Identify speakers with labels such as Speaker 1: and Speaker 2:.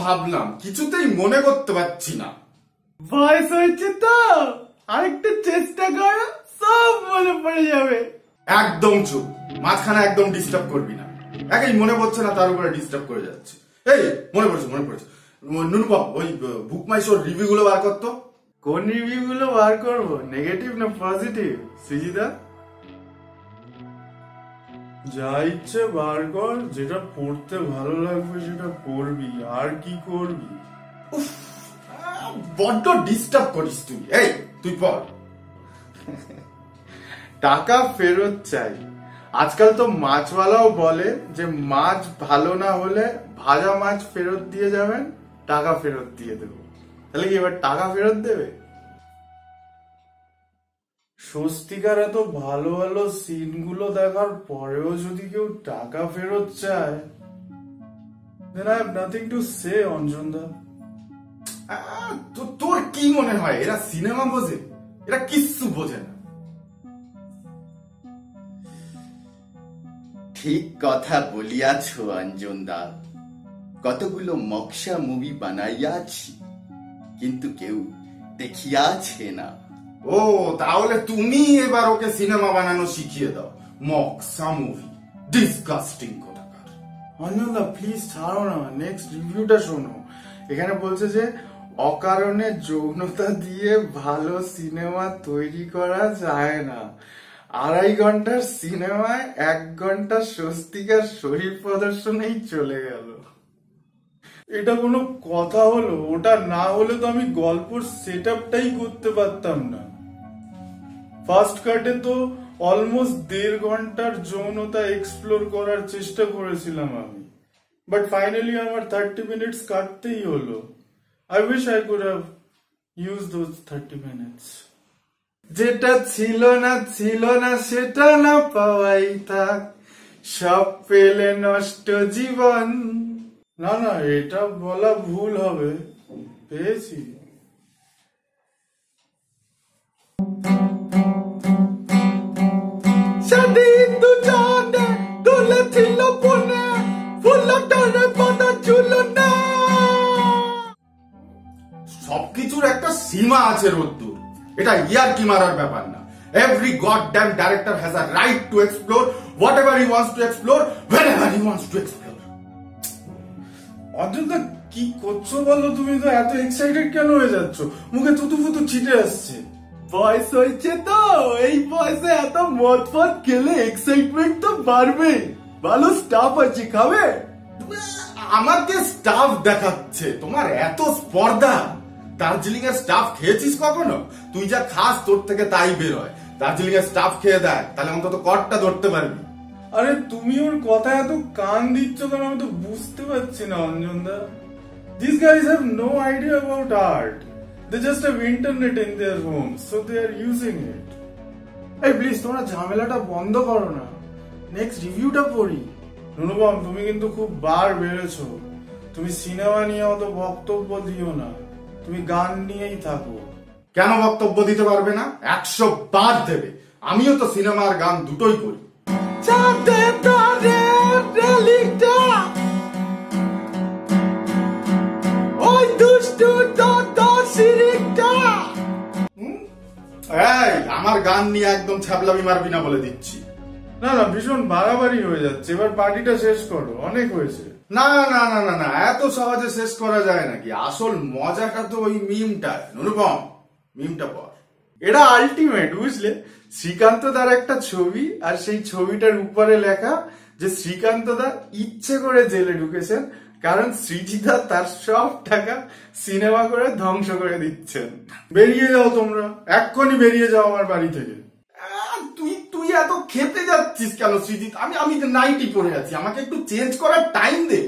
Speaker 1: ভাবলাম, কিছুতেই মনে করতে পারছি না।
Speaker 2: বয়স হয়েছে তো, আরেকটু চেষ্টা করো, সব মনে পড়ে যাবে।
Speaker 1: একদম চুপ, মাঝখানে একদম ডিস্টার্ব করবি না। একই মনে পড়ছে না, তার উপরে ডিস্টার্ব করে যাচ্ছে। এই মনে পড়ছে নুনুবাবু, ওই বুক মাই শোর রিভিউ গুলো বার করতো।
Speaker 2: কোন রিভিউ গুলো বার করবো, নেগেটিভ না পজিটিভ? সৃজিদা যা ইচ্ছে বার কর, যেটা পড়তে ভালো লাগবে সেটা পড়বি, আর কি করবি?
Speaker 1: বড্ড ডিস্টার্ব করিস তুই। এই তুই পড়।
Speaker 2: টাকা ফেরত চাই। আজকাল তো মাছওয়ালাও বলে যে মাছ ভালো না হলে ভাজা মাছ ফেরত দিয়ে যাবেন, টাকা ফেরত দিয়ে দেবো। তাহলে কি এবার টাকা ফেরত দেবে? স্বস্তিকার এত ভালো ভালো সিন গুলো দেখার পরেও যদি কেউ টাকা ফেরত চায়, then I have nothing to say, অঞ্জনদা।
Speaker 1: তোর কি মনে হয় এরা সিনেমা বোঝে? এরা কিচ্ছু বোঝে না।
Speaker 3: ঠিক কথা বলিয়াছ অঞ্জনদা। কতগুলো মকসা মুভি বানাইয়াছি, কিন্তু কেউ দেখিয়াছে না।
Speaker 1: ও, তাহলে তুমি এবার ওকে সিনেমা বানানো শিখিয়ে দাও। মকসা মুভি, ডিসগাস্টিং কোথাকার।
Speaker 2: অঞ্জনদা প্লিজ ছাড়ো না, নেক্সট রিভিউটা শোনো। এখানে বলছে যে অকারণে যৌনতা দিয়ে ভালো সিনেমা তৈরি করা যায় না। 2.5 ঘন্টার সিনেমায় 1 ঘন্টা স্বস্তিকার শরীর প্রদর্শনেই চলে গেল। এটা কোনো কথা হলো? ওটা না হলে তো আমি গল্পর সেট আপটাই করতে পারতাম না। ফার্স্ট কাটে তো অলমোস্ট 1.5 ঘন্টার যৌনতা এক্সপ্লোর করার চেষ্টা করেছিলাম আমি, বাট ফাইনালি আমার 30 মিনিটস কাটতেই হলো। I wish I could have used those 30 minutes. যেটা ছিল না সেটা না পাওয়াই থাক, সব পেলে নষ্ট জীবন। না না, এটা বলা ভুল হবে, পেয়েছি। সেদিন দুজনে তুলেছিল বনে, ফুলটারে বাঁধা ঝুল না।
Speaker 1: সবকিছুর একটা সীমা আছে রোদ্দুর। এটা ইয়ার্কি মারার ব্যাপার না। Every god damn director has a right to explore whatever he wants to explore whenever he wants to explore.
Speaker 2: অঞ্জনদা কি করছো বলো? তুমি তো এত এক্সাইটেড কেন হয়ে যাচ্ছ? মুখে থুতু ফুতু ছিটে আসছে। বয়স হয়েছে তো, এই বয়সে এত মদ ফদ খেলে এক্সাইটমেন্ট তো বাড়বে। ভালো স্টাফ আছে, খাবে?
Speaker 1: আমাকে স্টাফ দেখাচ্ছে, তোমার এত স্পর্ধা। দার্জিলিং এর স্টাফ খেয়েছিস কখনো? তুই যা খাস তোর থেকে তাই বেরোয়। দার্জিলিং এর স্টাফ খেয়ে দেয়, তাহলে অন্তত কটটা ধরতে পারবি।
Speaker 2: আরে তুমি ওর কথা এত কান দিচ্ছ কেন? আমি তো বুঝতে পারছি না অঞ্জনদা। These guys have no idea about art. They just have internet in their homes, so they are using it. এই প্লিজ তোমরা ঝামেলাটা বন্ধ করো না, নেক্সট রিভিউটা পড়ি। নুনুবাম, তুমি কিন্তু খুব বার বেড়েছো। তুমি সিনেমা নিয়ে অত বক্তব্য দিও না, তুমি গান নিয়েই থাকো।
Speaker 1: কেন বক্তব্য দিতে পারবে না? 100 বার দেবে। আমিও তো সিনেমা আর গান দুটোই করি। এই আমার গান নিয়ে একদম ছ্যাবলামি মারবি না বলে দিচ্ছি।
Speaker 2: না না, ভীষণ বাড়াবাড়ি হয়ে যাচ্ছে, এবার পার্টিটা শেষ করো, অনেক হয়েছে।
Speaker 1: না না না না না, এত সহজে শেষ করা যায় নাকি? আসল মজাটা তো ওই মিমটায়। নুরুপম, মিমটা পর।
Speaker 2: এটা আলটিমেট, বুঝলে? শ্রীকান্ত দার একটা ছবি, আর সেই ছবিটার উপরে লেখা যে শ্রীকান্ত দা ইচ্ছে করে জেলে ঢুকেছেন কারণ সৃজিদা তার সব টাকা সিনেমা করে ধ্বংস করে দিচ্ছেন। বেরিয়ে যাও তোমরা, এক্ষুনি বেরিয়ে যাও আমার বাড়ি থেকে।
Speaker 1: তুই এত খেতে যাচ্ছিস কেন সৃজিত? আমি নাইটি পরে আছি, আমাকে একটু চেঞ্জ করার টাইম দে।